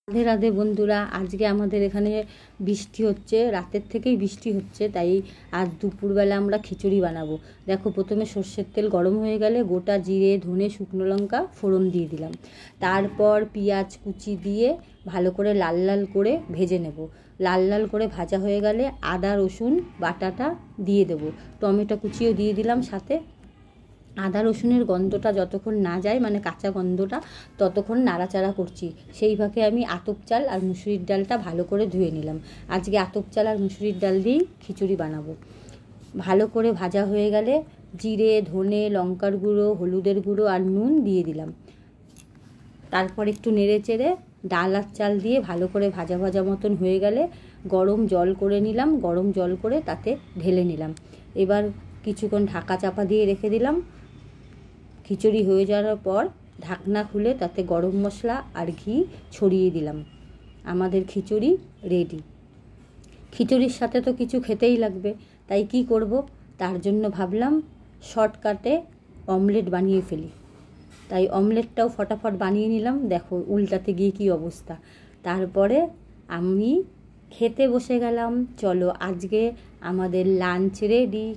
রাধে রাধে বন্ধুরা, আজকে আমাদের এখানে বৃষ্টি হচ্ছে, রাতের থেকেই বৃষ্টি হচ্ছে। তাই আজ দুপুরবেলা আমরা খিচুড়ি বানাবো। দেখো, প্রথমে সর্ষের তেল গরম হয়ে গেলে গোটা জিরে, ধনে, শুকনো লঙ্কা ফোড়ন দিয়ে দিলাম। তারপর পেঁয়াজ কুচি দিয়ে ভালো করে লাল লাল করে ভেজে নেব। লাল লাল করে ভাজা হয়ে গেলে আদা রসুন বাটাটা দিয়ে দেবো। টমেটো কুচিও দিয়ে দিলাম সাথে। আদা রসুনের গন্ধটা যতক্ষণ না যায়, মানে কাঁচা গন্ধটা, ততক্ষণ নাড়াচাড়া করছি। সেই ফাঁকে আমি আতপ চাল আর মুসুরির ডালটা ভালো করে ধুয়ে নিলাম। আজকে আতপ চাল আর মুসুরির ডাল দিয়েই খিচুড়ি বানাবো। ভালো করে ভাজা হয়ে গেলে জিরে, ধনে, লঙ্কার গুঁড়ো, হলুদের গুঁড়ো আর নুন দিয়ে দিলাম। তারপর একটু নেড়ে চেড়ে ডাল আর চাল দিয়ে ভালো করে ভাজা ভাজা মতন হয়ে গেলে গরম জল করে নিলাম। গরম জল করে তাতে ঢেলে নিলাম। এবার কিছুক্ষণ ঢাকা চাপা দিয়ে রেখে দিলাম। খিচুড়ি হয়ে যাওয়ার পর ঢাকনা খুলে তাতে গরম মশলা আর ঘি ছড়িয়ে দিলাম। আমাদের খিচুড়ি রেডি। খিচুড়ির সাথে তো কিছু খেতেই লাগবে, তাই কি করব, তার জন্য ভাবলাম শর্টকাটে অমলেট বানিয়ে ফেলি। তাই অমলেটটাও ফটাফট বানিয়ে নিলাম। দেখো উল্টাতে গিয়ে কী অবস্থা। তারপরে আমি খেতে বসে গেলাম। চলো, আজকে আমাদের লাঞ্চ রেডি।